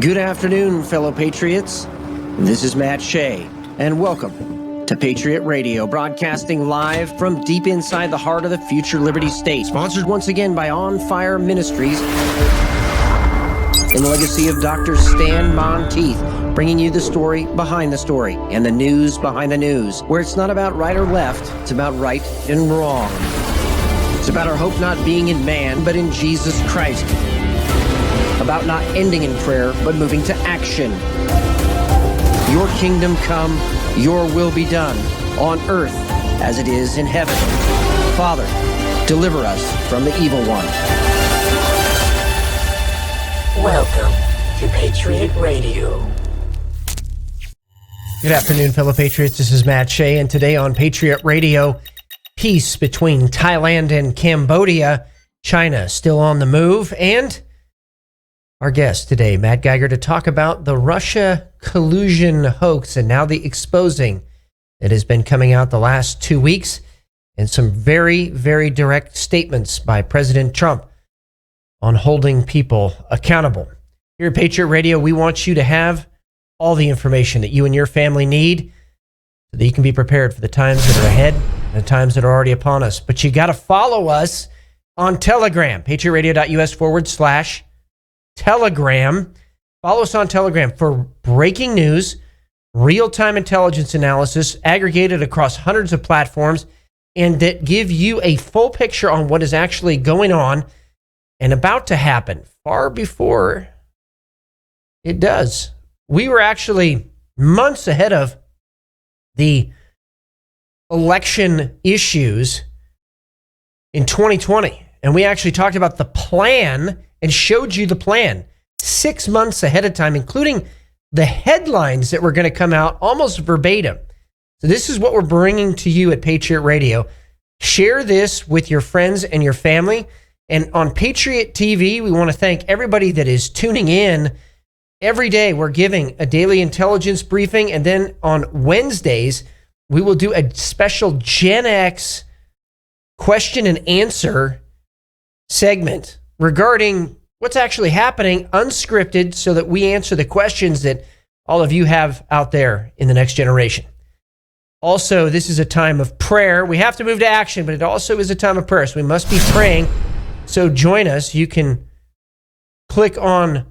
Good afternoon, fellow patriots. This is Matt Shea, and welcome to Patriot Radio, broadcasting live from deep inside the heart of the future Liberty State. Sponsored once again by On Fire Ministries in the legacy of Dr. Stan Monteith, bringing you the story behind the story and the news behind the news, where it's not about right or left, it's about right and wrong. It's about our hope not being in man, but in Jesus Christ. About not ending in prayer, but moving to action. Your kingdom come, your will be done, on earth as it is in heaven. Father, deliver us from the evil one. Welcome to Patriot Radio. Good afternoon, fellow patriots. This is Matt Shea, and today on Patriot Radio, peace between Thailand and Cambodia, China still on the move, and our guest today, Matt Geiger, to talk about the Russia collusion hoax and now the exposing that has been coming out the last 2 weeks, and some very, very direct statements by President Trump on holding people accountable. Here at Patriot Radio, we want you to have all the information that you and your family need so that you can be prepared for the times that are ahead and the times that are already upon us. But you got to follow us on Telegram, patriotradio.us/Telegram. Follow us on Telegram for breaking news, real-time intelligence analysis aggregated across hundreds of platforms, and that give you a full picture on what is actually going on and about to happen far before it does. We were actually months ahead of the election issues in 2020, and we actually talked about the plan and showed you the plan 6 months ahead of time, including the headlines that were going to come out almost verbatim. So this is what we're bringing to you at Patriot Radio. Share this with your friends and your family. And on Patriot TV, we want to thank everybody that is tuning in. Every day we're giving a daily intelligence briefing, and then on Wednesdays, we will do a special Gen X question and answer segment regarding what's actually happening, unscripted, so that we answer the questions that all of you have out there in the next generation. Also, this is a time of prayer. We have to move to action, but it also is a time of prayer, so we must be praying. So join us. You can click on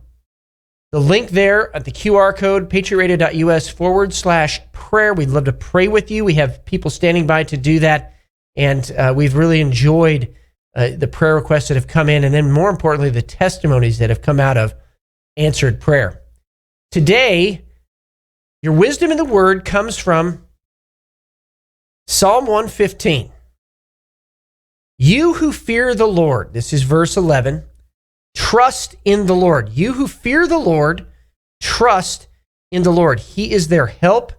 the link there at the QR code, patriotradio.us/prayer. We'd love to pray with you. We have people standing by to do that, and we've really enjoyed the prayer requests that have come in, and then more importantly, the testimonies that have come out of answered prayer. Today, your wisdom in the word comes from Psalm 115. You who fear the Lord, this is verse 11, trust in the Lord. You who fear the Lord, trust in the Lord. He is their help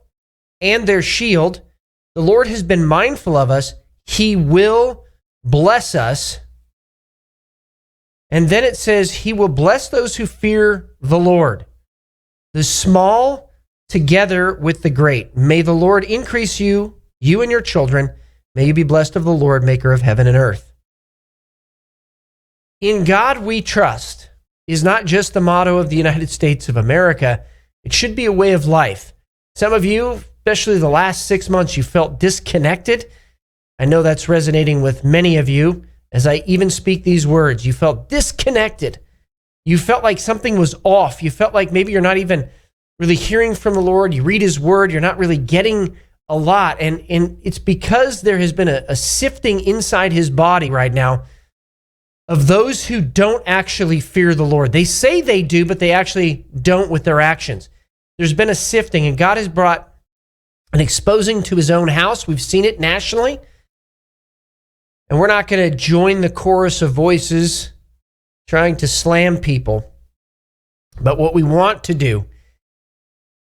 and their shield. The Lord has been mindful of us. He will bless us. And then it says, he will bless those who fear the Lord, the small together with the great. May the Lord increase you, you and your children. May you be blessed of the Lord, maker of heaven and earth. In God we trust is not just the motto of the United States of America. It should be a way of life. Some of you, especially the last 6 months, you felt disconnected. I know that's resonating with many of you as I even speak these words. You felt disconnected. You felt like something was off. You felt like maybe you're not even really hearing from the Lord. You read his word, you're not really getting a lot. And it's because there has been a sifting inside his body right now of those who don't actually fear the Lord. They say they do, but they actually don't with their actions. There's been a sifting, and God has brought an exposing to his own house. We've seen it nationally. And we're not going to join the chorus of voices trying to slam people. But what we want to do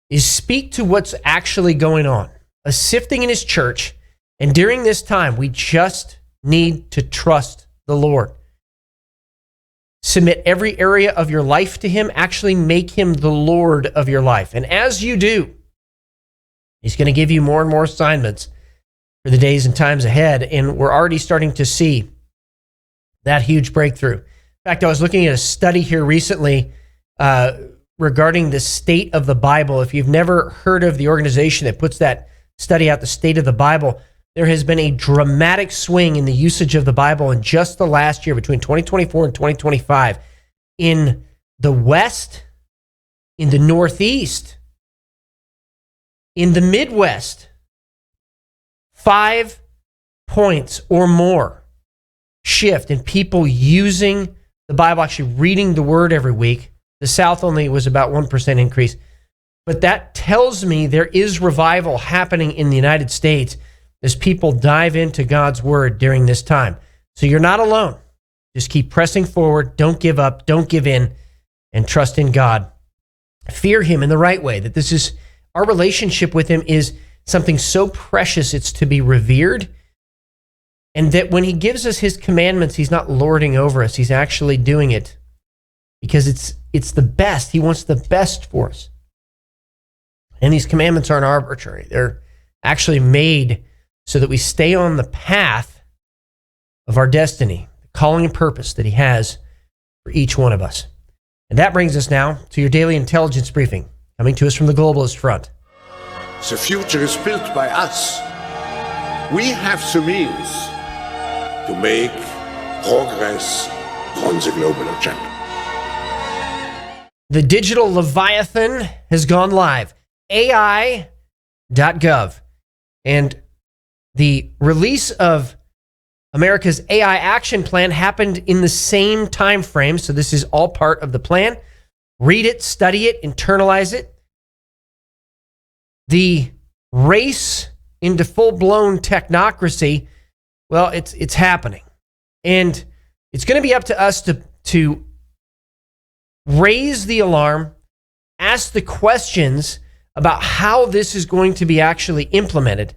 is speak to what's actually going on. A sifting in his church. And during this time, we just need to trust the Lord. Submit every area of your life to him. Actually make him the Lord of your life. And as you do, he's going to give you more and more assignments for the days and times ahead. And we're already starting to see that huge breakthrough. In fact, I was looking at a study here recently regarding the state of the Bible. If you've never heard of the organization that puts that study out, the state of the Bible, there has been a dramatic swing in the usage of the Bible in just the last year, between 2024 and 2025, in the West, in the Northeast, in the Midwest. 5 points or more shift in people using the Bible, actually reading the Word every week. The South only was about 1% increase. But that tells me there is revival happening in the United States as people dive into God's Word during this time. So you're not alone. Just keep pressing forward. Don't give up. Don't give in. And trust in God. Fear Him in the right way. That this is, our relationship with Him is something so precious it's to be revered. And that when He gives us His commandments, He's not lording over us. He's actually doing it because it's the best. He wants the best for us. And these commandments aren't arbitrary. They're actually made so that we stay on the path of our destiny, the calling and purpose that He has for each one of us. And that brings us now to your daily intelligence briefing, coming to us from the globalist front. The future is built by us. We have the means to make progress on the global agenda. The digital Leviathan has gone live. AI.gov. And the release of America's AI action plan happened in the same time frame. So this is all part of the plan. Read it, study it, internalize it. The race into full-blown technocracy, well, it's happening. And it's going to be up to us to raise the alarm, ask the questions about how this is going to be actually implemented.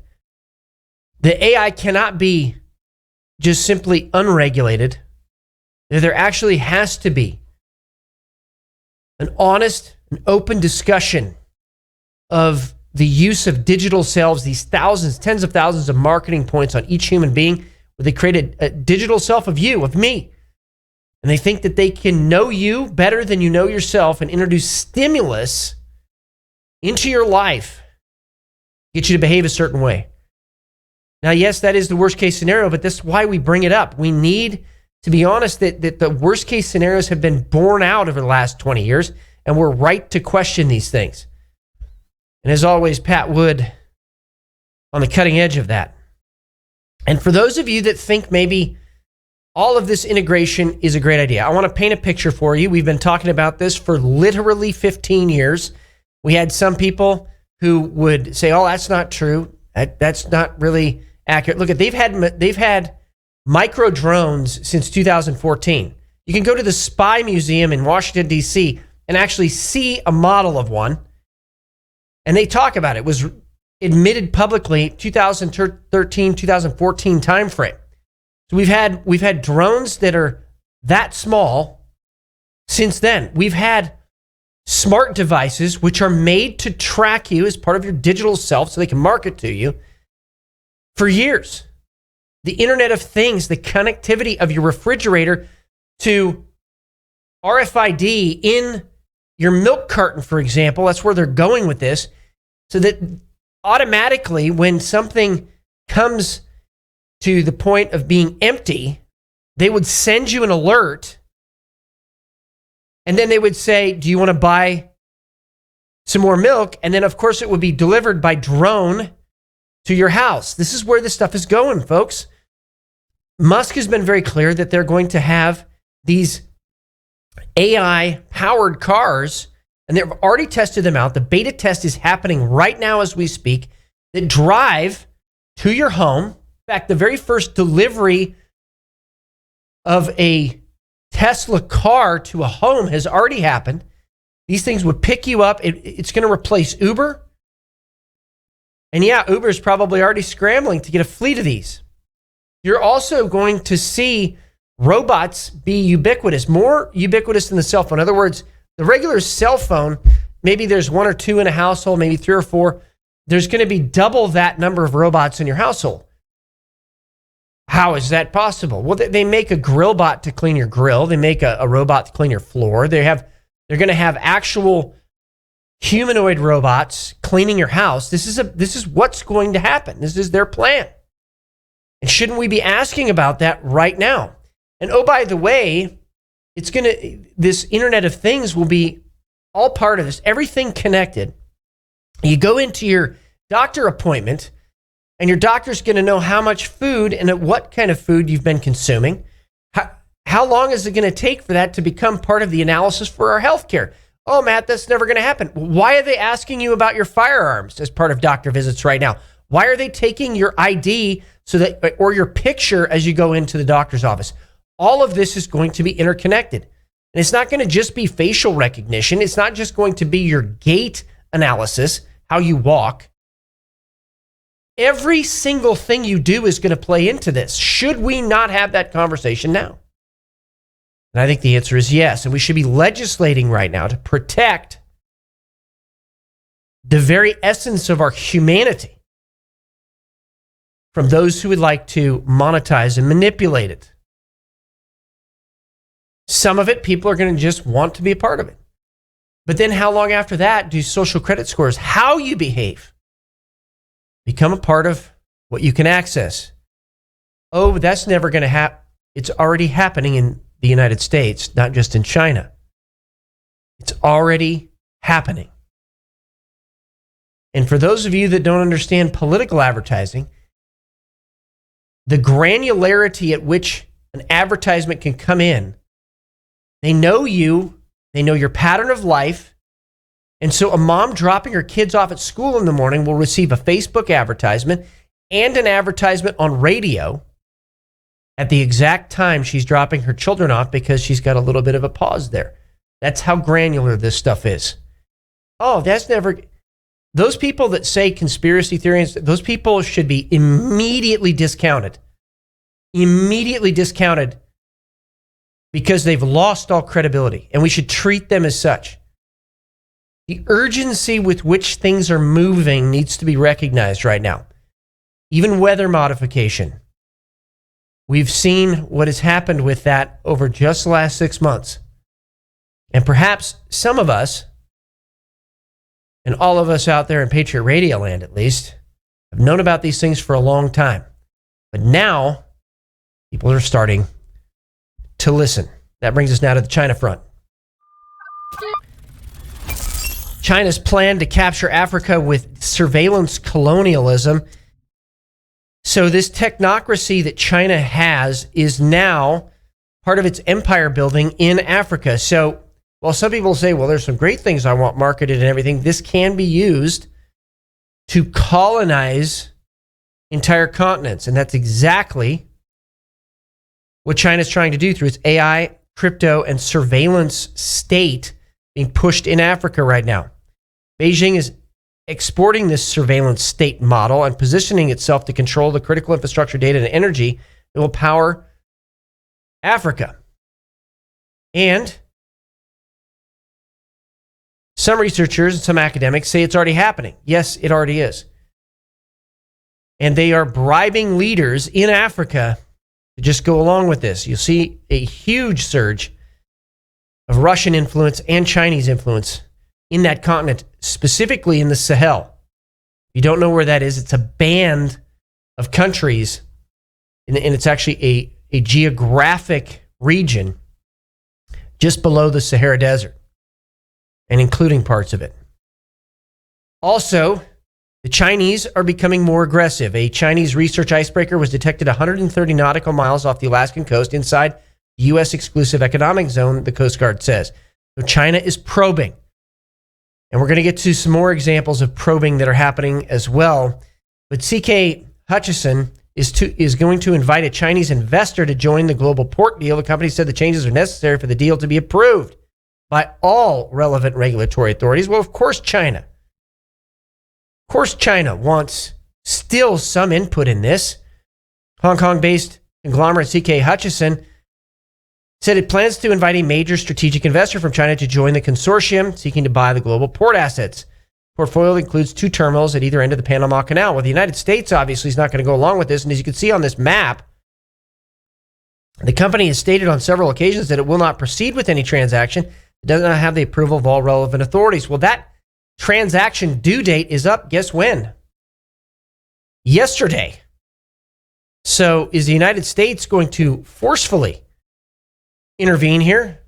The AI cannot be just simply unregulated. There actually has to be an honest and open discussion of the use of digital selves, these thousands, tens of thousands of marketing points on each human being, where they create a digital self of you, of me. And they think that they can know you better than you know yourself and introduce stimulus into your life, get you to behave a certain way. Now, yes, that is the worst case scenario, but that's why we bring it up. We need to be honest that the worst case scenarios have been borne out over the last 20 years, and we're right to question these things. And as always, Pat Wood on the cutting edge of that. And for those of you that think maybe all of this integration is a great idea, I want to paint a picture for you. We've been talking about this for literally 15 years. We had some people who would say, oh, that's not true. That's not really accurate. Look, they've had micro drones since 2014. You can go to the Spy Museum in Washington, D.C. and actually see a model of one. And they talk about it. It was admitted publicly 2013, 2014 timeframe. So we've had drones that are that small since then. We've had smart devices which are made to track you as part of your digital self so they can market to you for years. The Internet of Things, the connectivity of your refrigerator to RFID in your milk carton, for example, that's where they're going with this, so that automatically when something comes to the point of being empty, they would send you an alert, and then they would say, do you want to buy some more milk? And then, of course, it would be delivered by drone to your house. This is where this stuff is going, folks. Musk has been very clear that they're going to have these AI-powered cars, and they've already tested them out. The beta test is happening right now as we speak, that drive to your home. In fact, the very first delivery of a Tesla car to a home has already happened. These things would pick you up. It's going to replace Uber. And yeah, Uber is probably already scrambling to get a fleet of these. You're also going to see robots be ubiquitous, more ubiquitous than the cell phone. In other words, the regular cell phone, maybe there's 1 or 2 in a household, maybe 3 or 4. There's going to be double that number of robots in your household. How is that possible? Well, they make a grill bot to clean your grill. They make a robot to clean your floor. They have They're going to have actual humanoid robots cleaning your house. This is what's going to happen. This is their plan. And shouldn't we be asking about that right now? And oh, by the way, this Internet of Things will be all part of this, everything connected. You go into your doctor appointment, and your doctor's going to know how much food and what kind of food you've been consuming. How long is it going to take for that to become part of the analysis for our healthcare? Oh, Matt, that's never going to happen. Why are they asking you about your firearms as part of doctor visits right now? Why are they taking your ID or your picture as you go into the doctor's office? All of this is going to be interconnected. And it's not going to just be facial recognition. It's not just going to be your gait analysis, how you walk. Every single thing you do is going to play into this. Should we not have that conversation now? And I think the answer is yes. And we should be legislating right now to protect the very essence of our humanity from those who would like to monetize and manipulate it. Some of it, people are going to just want to be a part of it. But then how long after that do social credit scores, how you behave, become a part of what you can access? Oh, but that's never going to happen. It's already happening in the United States, not just in China. It's already happening. And for those of you that don't understand political advertising, the granularity at which an advertisement can come in, they know you, they know your pattern of life. And so a mom dropping her kids off at school in the morning will receive a Facebook advertisement and an advertisement on radio at the exact time she's dropping her children off because she's got a little bit of a pause there. That's how granular this stuff is. Oh, that's never... Those people that say conspiracy theories, those people should be immediately discounted. Immediately discounted because they've lost all credibility, and we should treat them as such. The urgency with which things are moving needs to be recognized right now. Even weather modification. We've seen what has happened with that over just the last 6 months. And perhaps some of us, and all of us out there in Patriot Radio land at least, have known about these things for a long time. But now, people are starting to listen. That brings us now to the China front. China's plan to capture Africa with surveillance colonialism. So this technocracy that China has is now part of its empire building in Africa. So while some people say, well, there's some great things I want marketed and everything, this can be used to colonize entire continents. And that's exactly what China's trying to do through its AI, crypto, and surveillance state being pushed in Africa right now. Beijing is exporting this surveillance state model and positioning itself to control the critical infrastructure, data, and energy that will power Africa. And some researchers and some academics say it's already happening. Yes, it already is. And they are bribing leaders in Africa to just go along with this. You'll see a huge surge of Russian influence and Chinese influence in that continent, specifically in the Sahel. If you don't know where that is, it's a band of countries, and it's actually a geographic region just below the Sahara Desert, and including parts of it. Also, the Chinese are becoming more aggressive. A Chinese research icebreaker was detected 130 nautical miles off the Alaskan coast inside the U.S. exclusive economic zone, the Coast Guard says. So China is probing. And we're going to get to some more examples of probing that are happening as well. But CK Hutchison is going to invite a Chinese investor to join the global port deal. The company said the changes are necessary for the deal to be approved by all relevant regulatory authorities. Well, of course, China. Of course, China wants still some input in this. Hong Kong-based conglomerate CK Hutchison said it plans to invite a major strategic investor from China to join the consortium seeking to buy the global port assets. Portfolio includes 2 terminals at either end of the Panama Canal. Well, the United States obviously is not going to go along with this. And as you can see on this map, the company has stated on several occasions that it will not proceed with any transaction It does not have the approval of all relevant authorities. Well, that transaction due date is up. Guess when? Yesterday. So is the United States going to forcefully intervene here?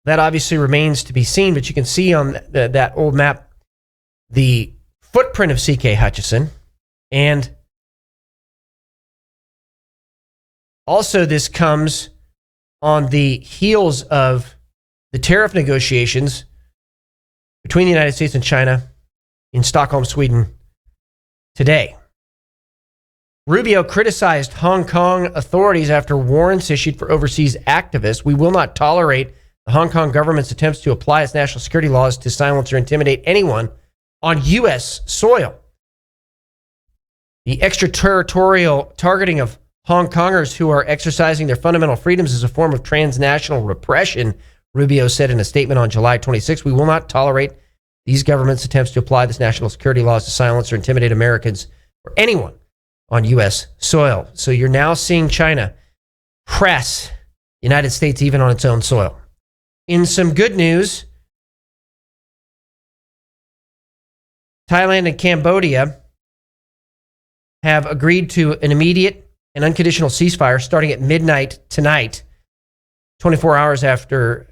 That obviously remains to be seen, but you can see on that old map the footprint of C.K. Hutchison. And also this comes on the heels of the tariff negotiations between the United States and China in Stockholm, Sweden today. Rubio criticized Hong Kong authorities after warrants issued for overseas activists. We will not tolerate the Hong Kong government's attempts to apply its national security laws to silence or intimidate anyone on U.S. soil. The extraterritorial targeting of Hong Kongers who are exercising their fundamental freedoms is a form of transnational repression, Rubio said in a statement on July 26. We will not tolerate these governments' attempts to apply this national security laws to silence or intimidate Americans or anyone on U.S. soil. So you're now seeing China press the United States even on its own soil. In some good news, Thailand and Cambodia have agreed to an immediate and unconditional ceasefire starting at midnight tonight, 24 hours after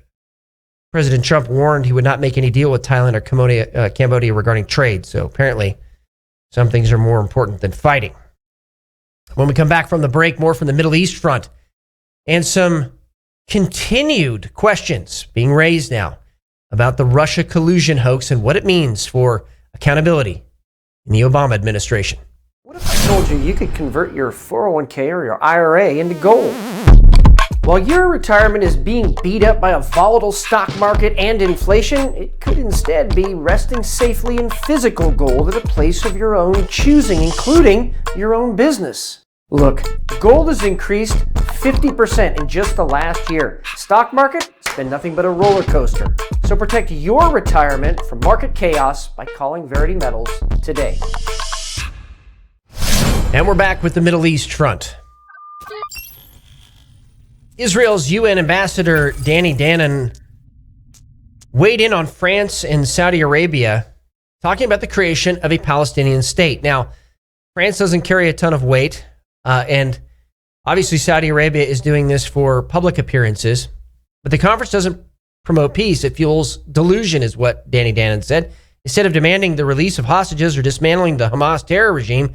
President Trump warned he would not make any deal with Thailand or Cambodia regarding trade. So apparently some things are more important than fighting. When we come back from the break, more from the Middle East front and some continued questions being raised now about the Russia collusion hoax and what it means for accountability in the Obama administration. What if I told you you could convert your 401k or your IRA into gold? While your retirement is being beat up by a volatile stock market and inflation, it could instead be resting safely in physical gold at a place of your own choosing, including your own business. Look, gold has increased 50% in just the last year. Stock market, it's been nothing but a roller coaster. So protect your retirement from market chaos by calling Verity Metals today. And we're back with the Middle East front. Israel's UN ambassador, Danny Danon, weighed in on France and Saudi Arabia, talking about the creation of a Palestinian state. Now, France doesn't carry a ton of weight, and obviously Saudi Arabia is doing this for public appearances, but the conference doesn't promote peace. It fuels delusion, is what Danny Danon said. Instead of demanding the release of hostages or dismantling the Hamas terror regime,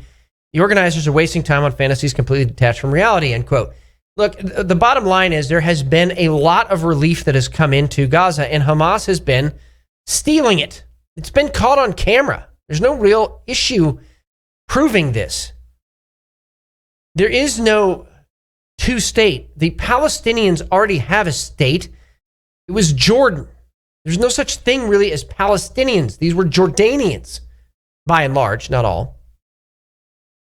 the organizers are wasting time on fantasies completely detached from reality, end quote. Look, the bottom line is there has been a lot of relief that has come into Gaza, and Hamas has been stealing it. It's been caught on camera. There's no real issue proving this. There is no two-state. The Palestinians already have a state. It was Jordan. There's no such thing really as Palestinians. These were Jordanians, by and large, not all.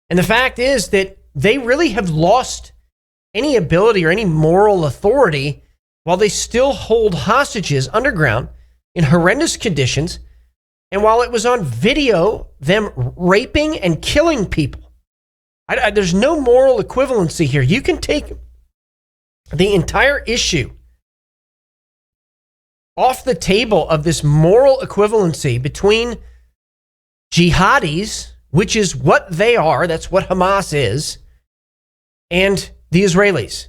And the fact is that they really have lost any ability or any moral authority while they still hold hostages underground in horrendous conditions. And while it was on video, them raping and killing people. There's no moral equivalency here. You can take the entire issue off the table of this moral equivalency between jihadis, which is what they are, that's what Hamas is, and the Israelis.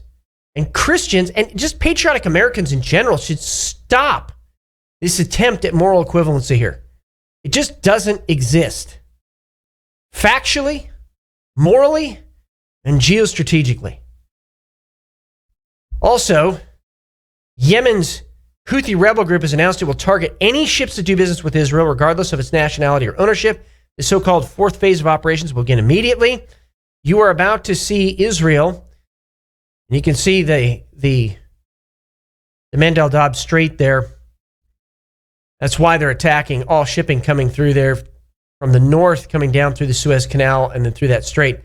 And Christians, and just patriotic Americans in general, should stop this attempt at moral equivalency here. It just doesn't exist. Factually, morally, and geostrategically. Also, Yemen's Houthi rebel group has announced it will target any ships that do business with Israel, regardless of its nationality or ownership. The so-called fourth phase of operations will begin immediately. You are about to see Israel, and you can see the Mandel Dobbs Strait there. That's why they're attacking all shipping coming through there from the north, coming down through the Suez Canal and then through that strait.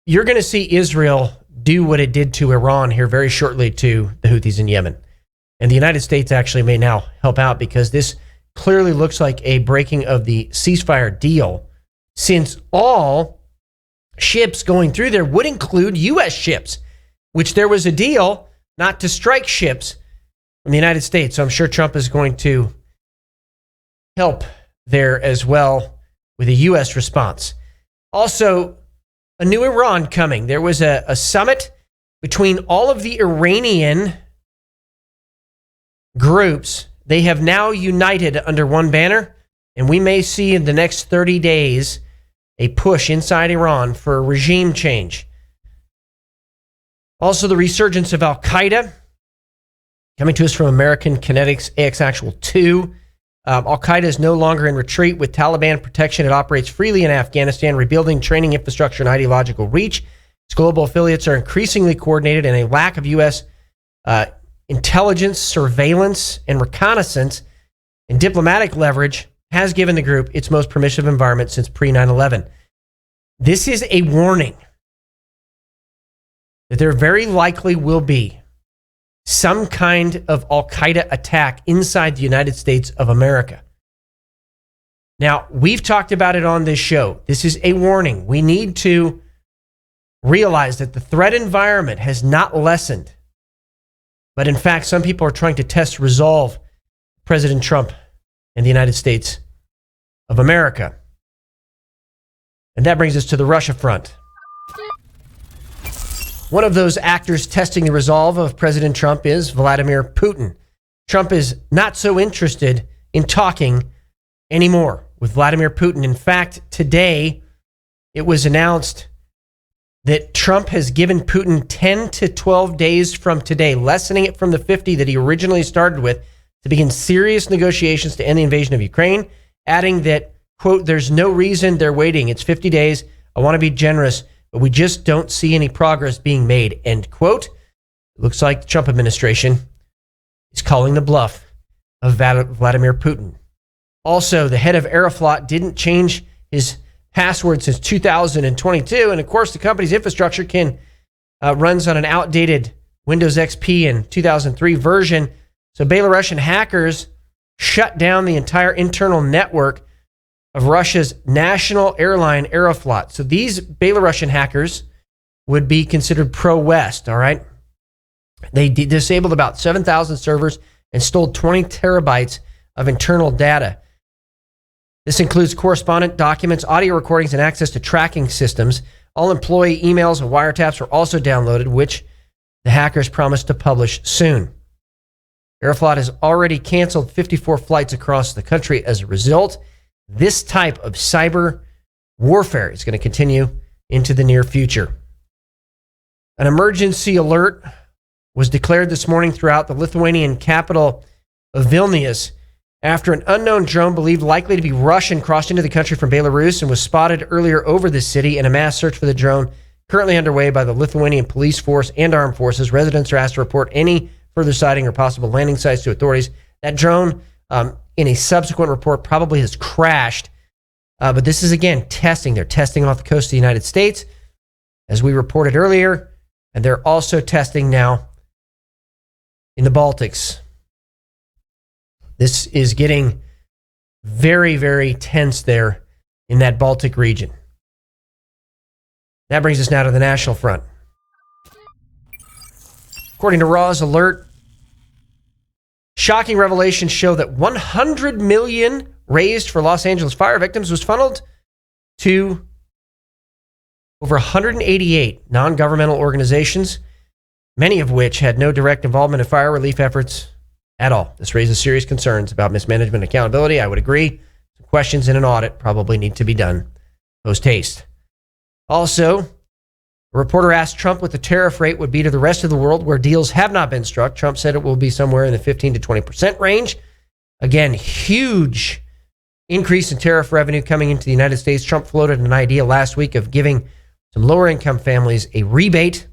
You're going to see Israel do what it did to Iran here very shortly to the Houthis in Yemen. And the United States actually may now help out because this clearly looks like a breaking of the ceasefire deal, since all ships going through there would include U.S. ships, which there was a deal not to strike ships from the United States. So I'm sure Trump is going to help there as well with a U.S. response. Also, a new Iran coming. There was a summit between all of the Iranian groups. They have now united under one banner, and we may see in the next 30 days a push inside Iran for a regime change. Also, the resurgence of Al-Qaeda, coming to us from American Kinetics AX Actual 2. Al-Qaeda is no longer in retreat. With Taliban protection, it operates freely in Afghanistan, rebuilding training infrastructure and ideological reach. Its global affiliates are increasingly coordinated, and a lack of U.S. Intelligence, surveillance, and reconnaissance and diplomatic leverage has given the group its most permissive environment since pre-9/11. This is a warning that there very likely will be some kind of Al-Qaeda attack inside the United States of America. Now, we've talked about it on this show. This is a warning. We need to realize that the threat environment has not lessened. But in fact, some people are trying to test resolve President Trump and the United States of America. And that brings us to the Russia front. One of those actors testing the resolve of President Trump is Vladimir Putin. Trump is not so interested in talking anymore with Vladimir Putin. In fact, today it was announced that Trump has given Putin 10 to 12 days from today, lessening it from the 50 that he originally started with, to begin serious negotiations to end the invasion of Ukraine, adding that, quote, there's no reason they're waiting. It's 50 days. I want to be generous, but we just don't see any progress being made, end quote. It looks like the Trump administration is calling the bluff of Vladimir Putin. Also, the head of Aeroflot didn't change his password since 2022, and of course the company's infrastructure runs on an outdated Windows XP and 2003 version. So Belarusian hackers shut down the entire internal network of Russia's national airline Aeroflot. So these Belarusian hackers would be considered pro-West, all right? They disabled about 7,000 servers and stole 20 terabytes of internal data. This includes correspondent documents, audio recordings, and access to tracking systems. All employee emails and wiretaps were also downloaded, which the hackers promised to publish soon. Aeroflot has already canceled 54 flights across the country as a result. This type of cyber warfare is going to continue into the near future. An emergency alert was declared this morning throughout the Lithuanian capital of Vilnius after an unknown drone believed likely to be Russian crossed into the country from Belarus and was spotted earlier over the city. And a mass search for the drone currently underway by the Lithuanian police force and armed forces. Residents are asked to report any further sighting or possible landing sites to authorities. That drone, in a subsequent report, probably has crashed. But this is, again, testing. They're testing off the coast of the United States, as we reported earlier. And they're also testing now in the Baltics. This is getting very, very tense there in that Baltic region. That brings us now to the national front. According to Raw's alert, shocking revelations show that $100 million raised for Los Angeles fire victims was funneled to over 188 non-governmental organizations, many of which had no direct involvement in fire relief efforts at all. This raises serious concerns about mismanagement and accountability. I would agree. Some questions in an audit probably need to be done post-haste. Also, a reporter asked Trump what the tariff rate would be to the rest of the world where deals have not been struck. Trump said it will be somewhere in the 15 to 20% range. Again, huge increase in tariff revenue coming into the United States. Trump floated an idea last week of giving some lower income families a rebate,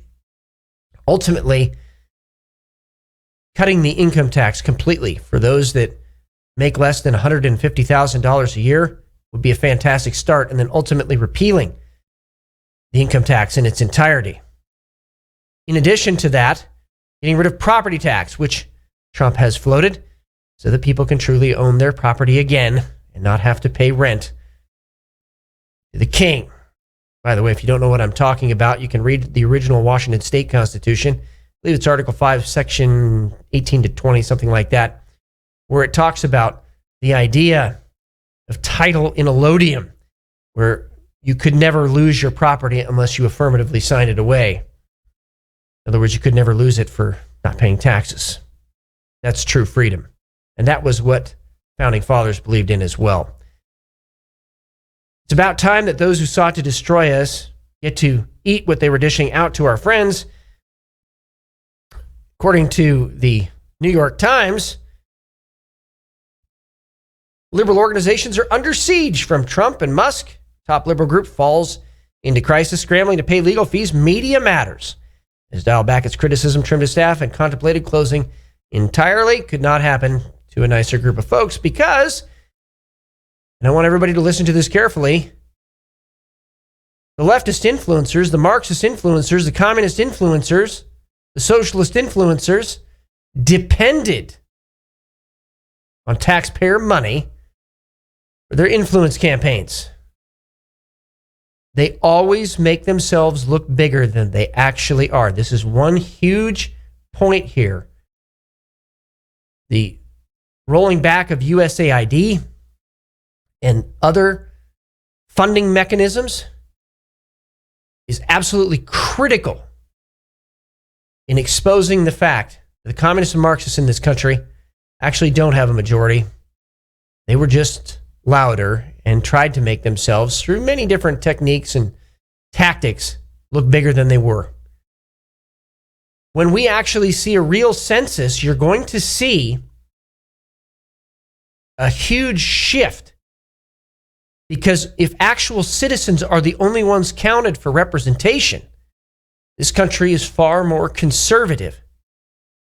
ultimately cutting the income tax completely for those that make less than $150,000 a year would be a fantastic start, and then ultimately repealing the income tax in its entirety. In addition to that, getting rid of property tax, which Trump has floated, so that people can truly own their property again and not have to pay rent to the king. By the way, if you don't know what I'm talking about, you can read the original Washington State Constitution. believe it's Article 5, Section 18 to 20, something like that, where it talks about the idea of title in allodium, where you could never lose your property unless you affirmatively signed it away. In other words, you could never lose it for not paying taxes. That's true freedom. And that was what founding fathers believed in as well. It's about time that those who sought to destroy us get to eat what they were dishing out to our friends. According to the New York Times, liberal organizations are under siege from Trump and Musk. Top liberal group falls into crisis, scrambling to pay legal fees. Media Matters has dialed back its criticism, trimmed its staff, and contemplated closing entirely. Could not happen to a nicer group of folks because, and I want everybody to listen to this carefully, the leftist influencers, the Marxist influencers, the communist influencers, the socialist influencers depended on taxpayer money for their influence campaigns. They always make themselves look bigger than they actually are. This is one huge point here. The rolling back of USAID and other funding mechanisms is absolutely critical in exposing the fact that the communists and Marxists in this country actually don't have a majority. They were just louder and tried to make themselves, through many different techniques and tactics, look bigger than they were. When we actually see a real census, you're going to see a huge shift. Because if actual citizens are the only ones counted for representation, this country is far more conservative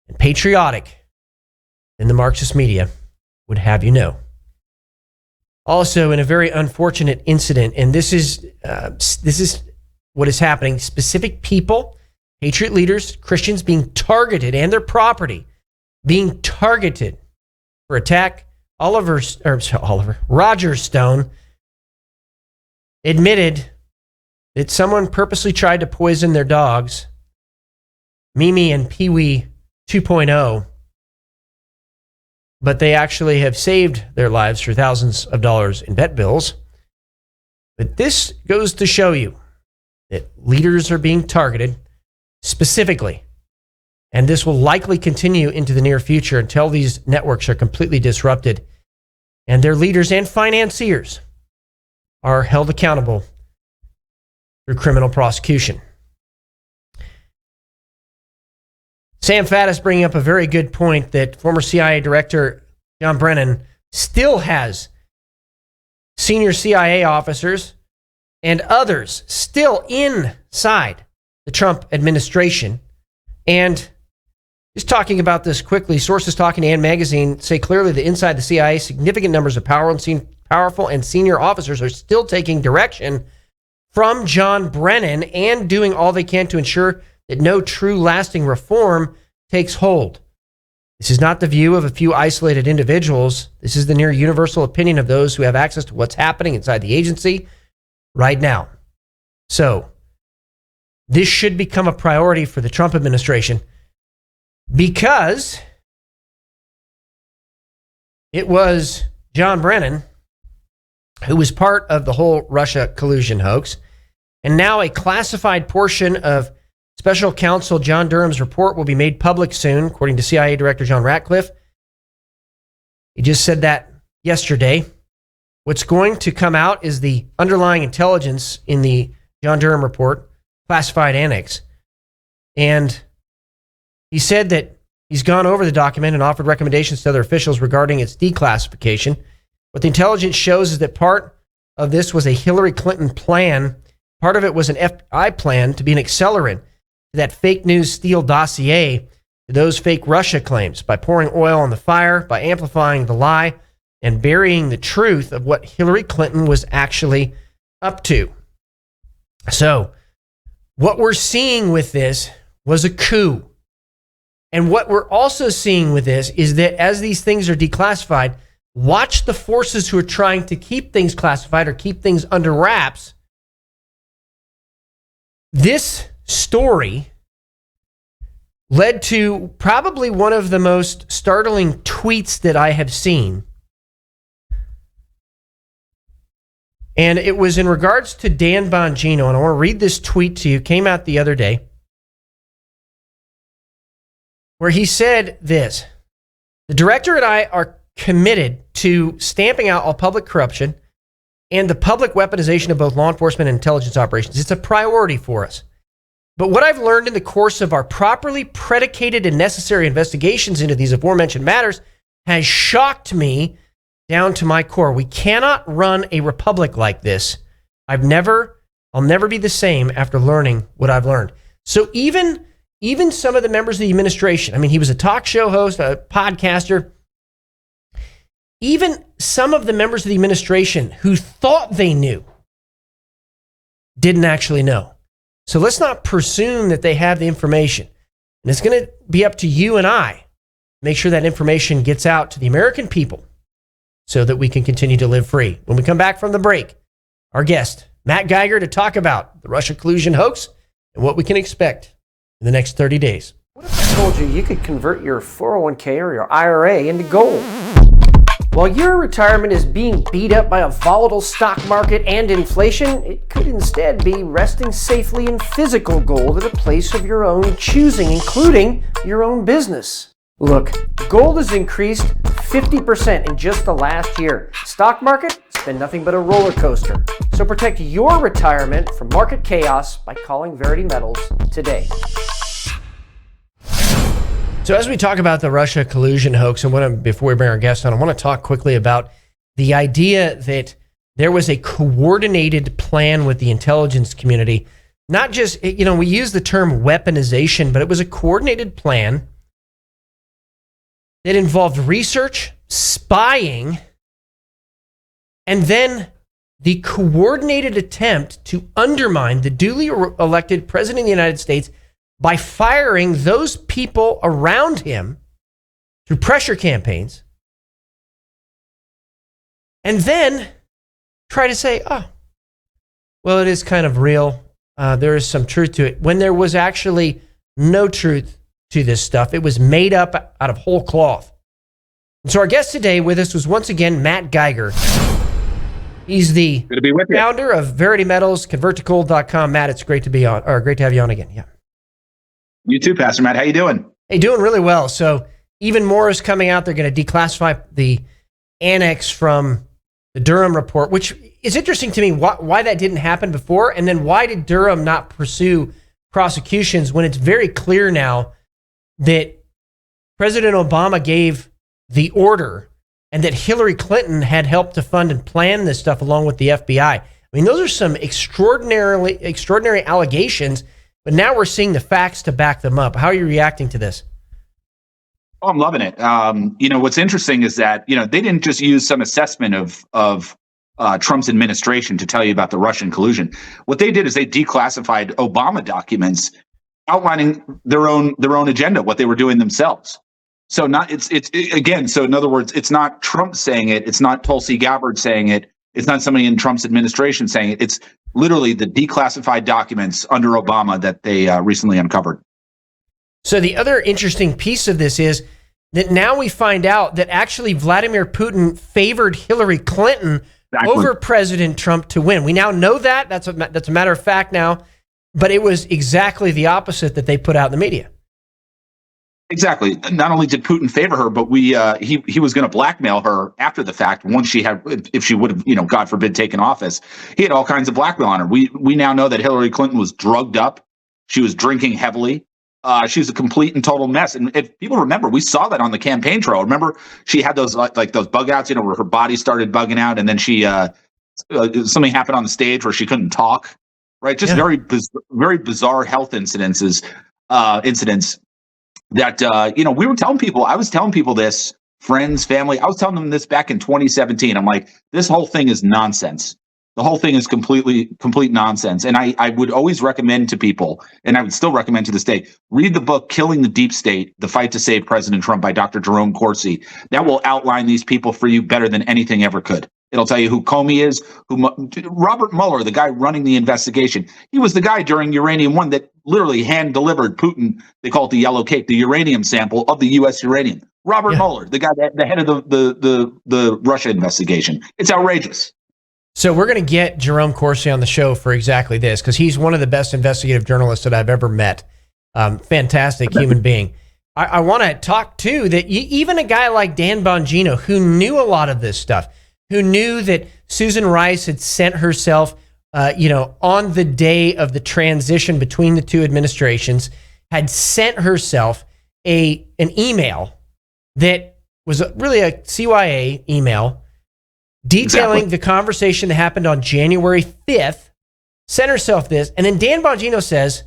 and patriotic than the Marxist media would have you know. Also, in a very unfortunate incident, and this is what is happening, specific people, patriot leaders, Christians being targeted and their property being targeted for attack. Roger Stone admitted that someone purposely tried to poison their dogs, Mimi and Pee-wee 2.0, but they actually have saved their lives for thousands of dollars in vet bills. But this goes to show you that leaders are being targeted specifically, and this will likely continue into the near future until these networks are completely disrupted and their leaders and financiers are held accountable through criminal prosecution. Sam Faddis bringing up a very good point that former CIA Director John Brennan still has senior CIA officers and others still inside the Trump administration. And just talking about this quickly, sources talking to Ann Magazine say clearly that inside the CIA, significant numbers of powerful and senior officers are still taking direction from John Brennan and doing all they can to ensure that no true lasting reform takes hold. This is not the view of a few isolated individuals. This is the near universal opinion of those who have access to what's happening inside the agency right now. So, this should become a priority for the Trump administration because it was John Brennan who was part of the whole Russia collusion hoax, and now a classified portion of Special Counsel John Durham's report will be made public soon, according to CIA Director John Ratcliffe. He just said that yesterday. What's going to come out is the underlying intelligence in the John Durham report, classified annex. And he said that he's gone over the document and offered recommendations to other officials regarding its declassification. What the intelligence shows is that part of this was a Hillary Clinton plan. Part of it was an FBI plan to be an accelerant to that fake news Steele dossier, to those fake Russia claims, by pouring oil on the fire, by amplifying the lie, and burying the truth of what Hillary Clinton was actually up to. So, what we're seeing with this was a coup. And what we're also seeing with this is that as these things are declassified, watch the forces who are trying to keep things classified or keep things under wraps. This story led to probably one of the most startling tweets that I have seen. And it was in regards to Dan Bongino. And I want to read this tweet to you. It came out the other day, where he said this: "The director and I are committed to stamping out all public corruption and the public weaponization of both law enforcement and intelligence operations. It's a priority for us. But what I've learned in the course of our properly predicated and necessary investigations into these aforementioned matters has shocked me down to my core. We cannot run a republic like this. I'll never be the same after learning what I've learned." So even some of the members of the administration, I mean, he was a talk show host, a podcaster, even some of the members of the administration who thought they knew didn't actually know. So let's not presume that they have the information. And it's going to be up to you and I to make sure that information gets out to the American people so that we can continue to live free. When we come back from the break, our guest, Matt Geiger, to talk about the Russia collusion hoax and what we can expect in the next 30 days. What if I told you could convert your 401k or your IRA into gold? While your retirement is being beat up by a volatile stock market and inflation, it could instead be resting safely in physical gold at a place of your own choosing, including your own business. Look, gold has increased 50% in just the last year. Stock market, it's been nothing but a roller coaster. So protect your retirement from market chaos by calling Verity Metals today. So as we talk about the Russia collusion hoax, and before we bring our guest on, I want to talk quickly about the idea that there was a coordinated plan with the intelligence community. Not just, we use the term weaponization, but it was a coordinated plan that involved research, spying, and then the coordinated attempt to undermine the duly elected president of the United States by firing those people around him through pressure campaigns, and then try to say, oh, well, it is kind of real. There is some truth to it, when there was actually no truth to this stuff. It was made up out of whole cloth. And so our guest today with us was once again Matt Geiger. He's the founder of Verity Metals, converttogold.com. Matt, it's great to have you on again. Yeah. You too, Pastor Matt. How you doing? Hey, doing really well. So even more is coming out. They're going to declassify the annex from the Durham report, which is interesting to me, why that didn't happen before. And then why did Durham not pursue prosecutions when it's very clear now that President Obama gave the order and that Hillary Clinton had helped to fund and plan this stuff along with the FBI. I mean, those are some extraordinary allegations. But now we're seeing the facts to back them up. How are you reacting to this? Oh, I'm loving it. What's interesting is that, they didn't just use some assessment of Trump's administration to tell you about the Russian collusion. What they did is they declassified Obama documents outlining their own agenda, what they were doing themselves. So so in other words, it's not Trump saying it. It's not Tulsi Gabbard saying it. It's not somebody in Trump's administration saying it. It's literally the declassified documents under Obama that they recently uncovered. So the other interesting piece of this is that now we find out that actually Vladimir Putin favored Hillary Clinton over President Trump to win. We now know that. That's a matter of fact now. But it was exactly the opposite that they put out in the media. Exactly. Not only did Putin favor her, but he was going to blackmail her after the fact. Once if she would have, God forbid, taken office, he had all kinds of blackmail on her. We now know that Hillary Clinton was drugged up. She was drinking heavily. She was a complete and total mess. And if people remember, we saw that on the campaign trail. Remember, she had those like those bug outs, where her body started bugging out, and then she something happened on the stage where she couldn't talk. Right, just very bizarre health incidents. That, we were telling people, I was telling people this, friends, family, I was telling them this back in 2017. I'm like, this whole thing is nonsense. The whole thing is complete nonsense. And I would always recommend to people, and I would still recommend to this day, read the book, Killing the Deep State, The Fight to Save President Trump by Dr. Jerome Corsi. That will outline these people for you better than anything ever could. It'll tell you who Comey is, Robert Mueller, the guy running the investigation. He was the guy during Uranium One that literally hand delivered Putin. They call it the yellow cake, the uranium sample of the U.S. uranium. Robert Mueller, the guy, the head of the Russia investigation. It's outrageous. So we're going to get Jerome Corsi on the show for exactly this, because he's one of the best investigative journalists that I've ever met. Fantastic human being. I want to talk too that even a guy like Dan Bongino, who knew a lot of this stuff, who knew that Susan Rice had sent herself, on the day of the transition between the two administrations, had sent herself an email that was really a CYA email detailing the conversation that happened on January 5th, sent herself this, and then Dan Bongino says,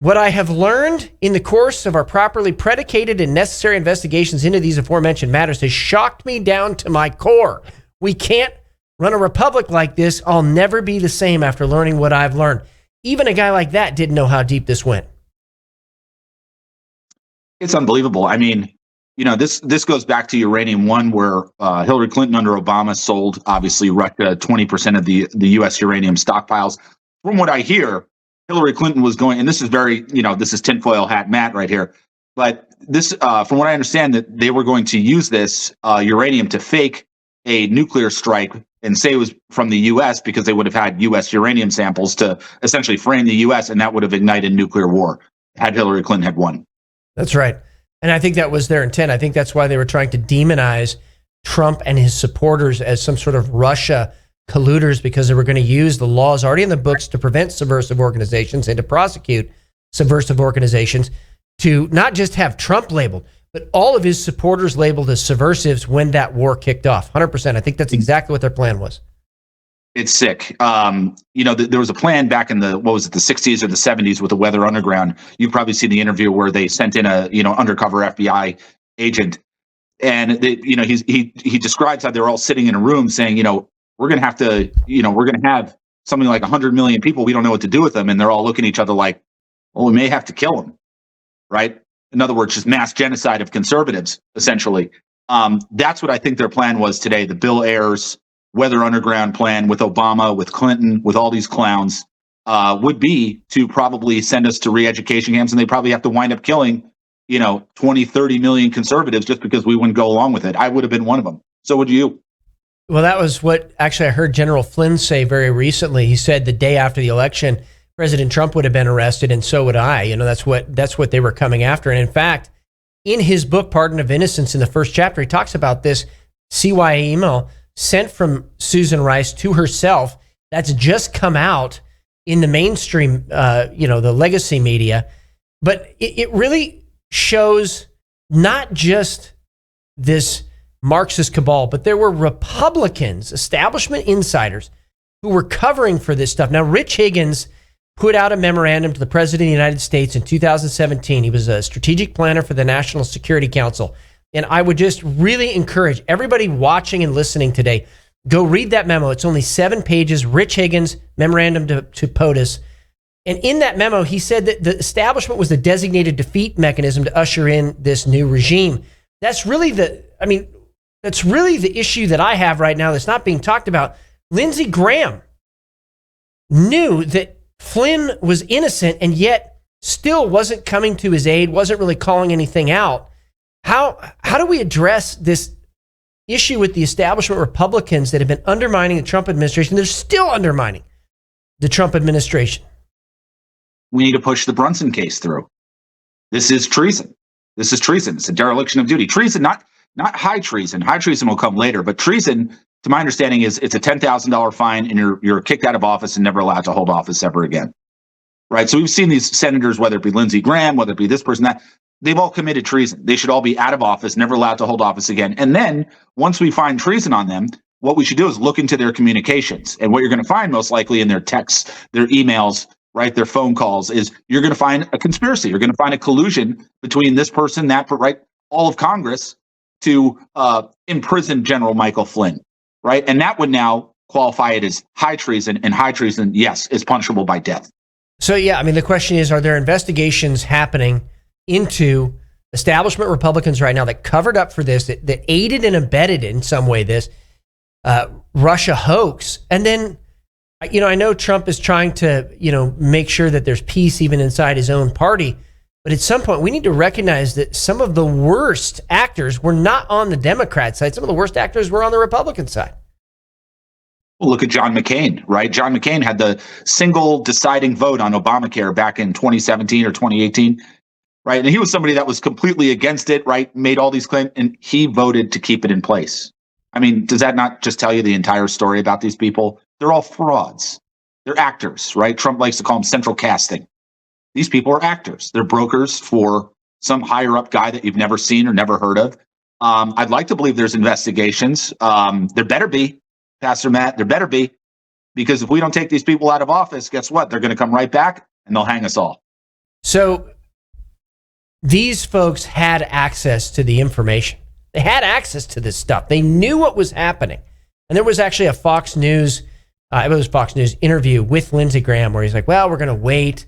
"What I have learned in the course of our properly predicated and necessary investigations into these aforementioned matters has shocked me down to my core. We can't run a republic like this. I'll never be the same after learning what I've learned." Even a guy like that didn't know how deep this went. It's unbelievable. I mean, this goes back to Uranium One, where Hillary Clinton under Obama sold, obviously, Russia 20% of the U.S. uranium stockpiles. From what I hear, Hillary Clinton was going, and this is very, this is tinfoil hat Matt right here, but this, from what I understand, that they were going to use this uranium to fake a nuclear strike and say it was from the U.S. because they would have had U.S. uranium samples to essentially frame the U.S., and that would have ignited nuclear war had Hillary Clinton had won. That's right. And I think that was their intent. I think that's why they were trying to demonize Trump and his supporters as some sort of Russia colluders, because they were going to use the laws already in the books to prevent subversive organizations and to prosecute subversive organizations, to not just have Trump labeled, but all of his supporters labeled as subversives when that war kicked off. 100%. I think that's exactly what their plan was. It's sick. There was a plan back in the 60s or the 70s with the Weather Underground. You've probably seen the interview where they sent in a, undercover FBI agent. And he describes how they're all sitting in a room saying, we're going to have to, we're going to have something like 100 million people. We don't know what to do with them. And they're all looking at each other like, well, we may have to kill them. Right. In other words, just mass genocide of conservatives, essentially. That's what I think their plan was today. The Bill Ayers Weather Underground plan with Obama, with Clinton, with all these clowns, would be to probably send us to re-education camps, and they probably have to wind up killing, 20, 30 million conservatives just because we wouldn't go along with it. I would have been one of them. So would you. Well, that was what actually I heard General Flynn say very recently. He said the day after the election, President Trump would have been arrested, and so would I. That's what they were coming after. And in fact, in his book, Pardon of Innocence, in the first chapter, he talks about this CYA email sent from Susan Rice to herself that's just come out in the mainstream, the legacy media. But it really shows not just this Marxist cabal, but there were Republicans, establishment insiders, who were covering for this stuff. Now, Rich Higgins put out a memorandum to the President of the United States in 2017. He was a strategic planner for the National Security Council. And I would just really encourage everybody watching and listening today, go read that memo. It's only 7 pages. Rich Higgins, memorandum to POTUS. And in that memo, he said that the establishment was the designated defeat mechanism to usher in this new regime. That's really the issue that I have right now that's not being talked about. Lindsey Graham knew that Flynn was innocent and yet still wasn't coming to his aid, wasn't really calling anything out. How do we address this issue with the establishment Republicans that have been undermining the Trump administration? They're still undermining the Trump administration. We need to push the Brunson case through. This is treason. This is treason. It's a dereliction of duty. Treason, not high treason. High treason will come later, but treason, to my understanding, is it's a $10,000 fine and you're kicked out of office and never allowed to hold office ever again. Right? So we've seen these senators, whether it be Lindsey Graham, whether it be this person, that, they've all committed treason. They should all be out of office, never allowed to hold office again. And then once we find treason on them, what we should do is look into their communications. And what you're going to find most likely in their texts, their emails, right, their phone calls, is you're going to find a conspiracy. You're going to find a collusion between this person, that, right, all of Congress to imprison General Michael Flynn, right? And that would now qualify it as high treason. And high treason, yes, is punishable by death. So, yeah, I mean, the question is, are there investigations happening into establishment Republicans right now that covered up for this, that aided and abetted in some way this? Russia hoax. And then, I know Trump is trying to, make sure that there's peace even inside his own party. But at some point, we need to recognize that some of the worst actors were not on the Democrat side. Some of the worst actors were on the Republican side. Well, look at John McCain, right? John McCain had the single deciding vote on Obamacare back in 2017 or 2018, right? And he was somebody that was completely against it, right? Made all these claims, and he voted to keep it in place. I mean, does that not just tell you the entire story about these people? They're all frauds. They're actors, right? Trump likes to call them central casting. These people are actors. They're brokers for some higher up guy that you've never seen or never heard of. I'd like to believe there's investigations. There better be, Pastor Matt. There better be, because if we don't take these people out of office, guess what? They're going to come right back and they'll hang us all. So these folks had access to the information. They had access to this stuff. They knew what was happening. And there was actually a Fox News interview with Lindsey Graham where he's like, well, we're going to wait,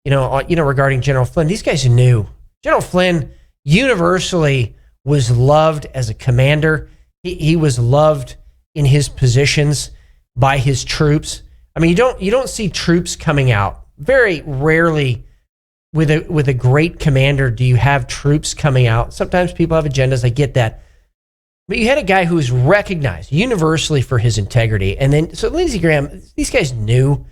regarding General Flynn. These guys knew. General Flynn universally was loved as a commander. He was loved in his positions by his troops. I mean, you don't see troops coming out. Very rarely with a great commander do you have troops coming out. Sometimes people have agendas. I get that. But you had a guy who was recognized universally for his integrity. And then, so Lindsey Graham, these guys knew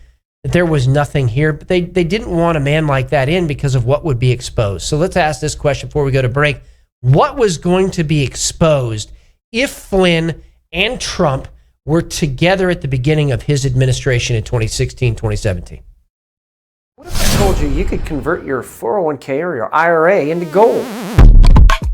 that there was nothing here, but they didn't want a man like that in because of what would be exposed. So let's ask this question before we go to break. What was going to be exposed if Flynn and Trump were together at the beginning of his administration in 2016, 2017? What if I told you could convert your 401k or your IRA into gold?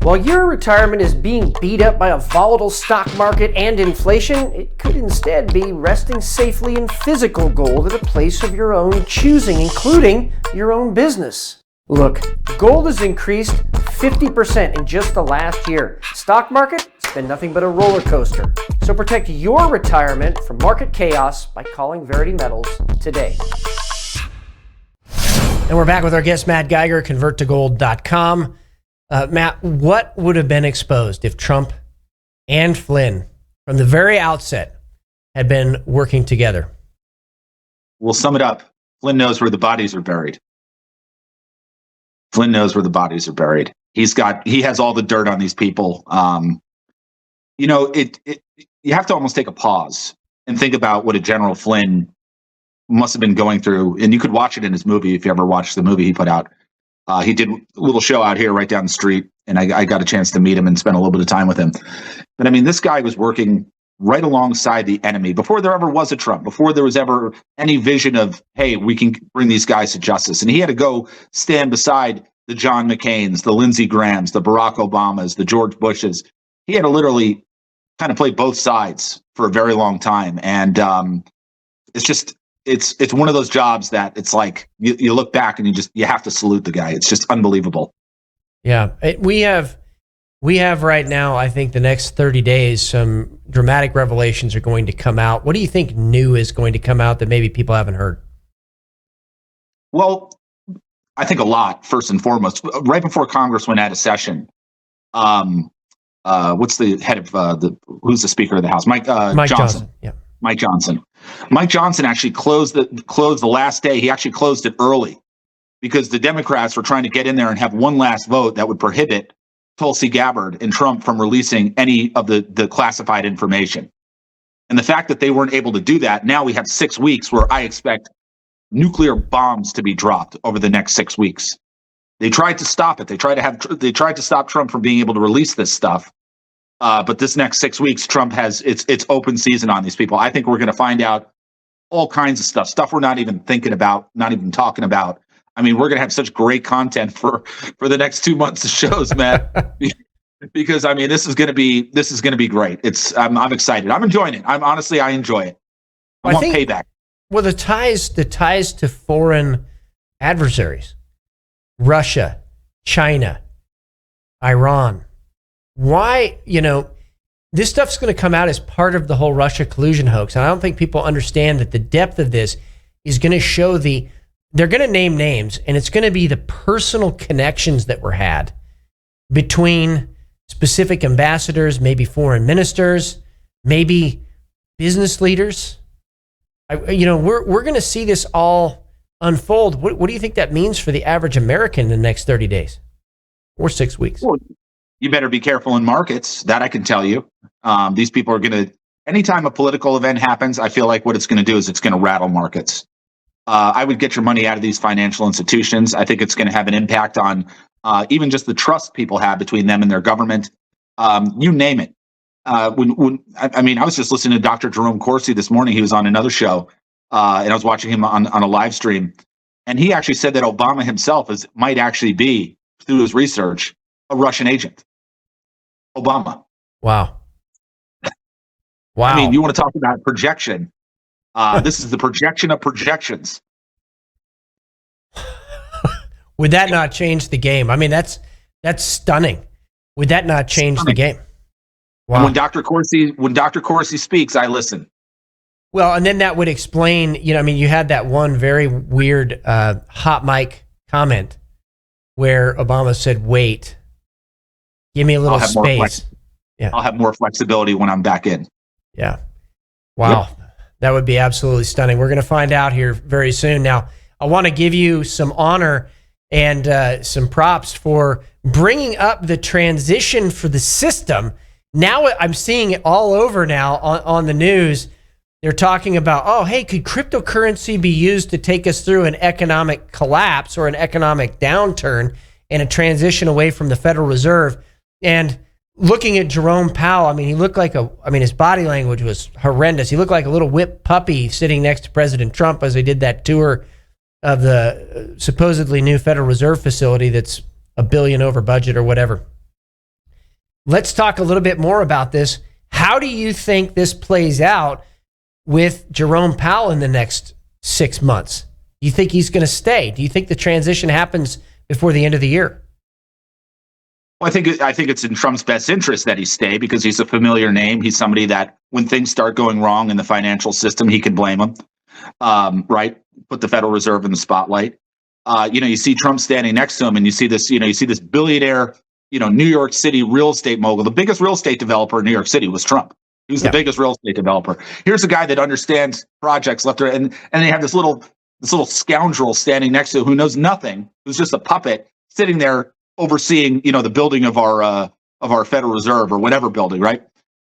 While your retirement is being beat up by a volatile stock market and inflation, it could instead be resting safely in physical gold at a place of your own choosing, including your own business. Look, gold has increased 50% in just the last year. Stock market, it's been nothing but a roller coaster. So protect your retirement from market chaos by calling Verity Metals today. And we're back with our guest, Matt Geiger, converttogold.com. Matt, what would have been exposed if Trump and Flynn, from the very outset, had been working together? We'll sum it up. Flynn knows where the bodies are buried. Flynn knows where the bodies are buried. He has all the dirt on these people. You have to almost take a pause and think about what a General Flynn must have been going through. And you could watch it in his movie if you ever watched the movie he put out. He did a little show out here right down the street, and I got a chance to meet him and spend a little bit of time with him. But I mean, this guy was working right alongside the enemy before there ever was a Trump, before there was ever any vision of, hey, we can bring these guys to justice. And he had to go stand beside the John McCains, the Lindsey Grahams, the Barack Obamas, the George Bushes. He had to literally kind of play both sides for a very long time. And it's one of those jobs that it's like you look back and you have to salute the guy. It's just unbelievable. Yeah, we have right now, I think the next 30 days, some dramatic revelations are going to come out. What do you think new is going to come out that maybe people haven't heard? Well, I think a lot, first and foremost. Right before Congress went out of session, what's the head of who's the Speaker of the House? Mike Johnson. Yeah. Mike Johnson. Mike Johnson actually closed the last day. He actually closed it early because the Democrats were trying to get in there and have one last vote that would prohibit Tulsi Gabbard and Trump from releasing any of the classified information. And the fact that they weren't able to do that, now we have 6 weeks where I expect nuclear bombs to be dropped over the next 6 weeks. They tried to stop it. They tried to stop Trump from being able to release this stuff. But this next 6 weeks, Trump has it's open season on these people. I think we're going to find out all kinds of stuff we're not even thinking about, not even talking about. I mean, we're going to have such great content for the next 2 months of shows, Matt. Because I mean, this is going to be great. I'm excited. I'm enjoying it. I enjoy it. I want payback. Well, the ties to foreign adversaries, Russia, China, Iran. Why, this stuff's going to come out as part of the whole Russia collusion hoax. And I don't think people understand that the depth of this is going to show they're going to name names, and it's going to be the personal connections that were had between specific ambassadors, maybe foreign ministers, maybe business leaders. We're going to see this all unfold. What do you think that means for the average American in the next 30 days or 6 weeks? Well, you better be careful in markets. That I can tell you. These people are going to, anytime a political event happens, I feel like what it's going to do is it's going to rattle markets. I would get your money out of these financial institutions. I think it's going to have an impact on even just the trust people have between them and their government. You name it. I was just listening to Dr. Jerome Corsi this morning. He was on another show, and I was watching him on a live stream. And he actually said that Obama himself might actually be, through his research, a Russian agent. Obama. Wow. Wow. I mean, you want to talk about projection. This is the projection of projections. Would that not change the game? I mean, that's stunning. Would that not change the game? Wow. And when Dr. Corsi speaks, I listen. Well, and then that would explain, you had that one very weird hot mic comment where Obama said, wait, give me a little space. Yeah. I'll have more flexibility when I'm back in. Yeah. Wow. Yep. That would be absolutely stunning. We're going to find out here very soon. Now, I want to give you some honor and some props for bringing up the transition for the system. Now I'm seeing it all over now on the news. They're talking about, oh, hey, could cryptocurrency be used to take us through an economic collapse or an economic downturn and a transition away from the Federal Reserve? And looking at Jerome Powell, he looked like his body language was horrendous. He looked like a little whipped puppy sitting next to President Trump as they did that tour of the supposedly new Federal Reserve facility that's $1 billion over budget or whatever. Let's talk a little bit more about this. How do you think this plays out with Jerome Powell in the next 6 months? Do you think he's going to stay? Do you think the transition happens before the end of the year? Well, I think it's in Trump's best interest that he stay because he's a familiar name. He's somebody that when things start going wrong in the financial system, he can blame them. Right? Put the Federal Reserve in the spotlight. You see Trump standing next to him, and you see this billionaire, New York City real estate mogul. The biggest real estate developer in New York City was Trump. He was the biggest real estate developer. Here's a guy that understands projects left right, and they have this little scoundrel standing next to him who knows nothing, who's just a puppet sitting there overseeing, the building of our Federal Reserve or whatever building, right?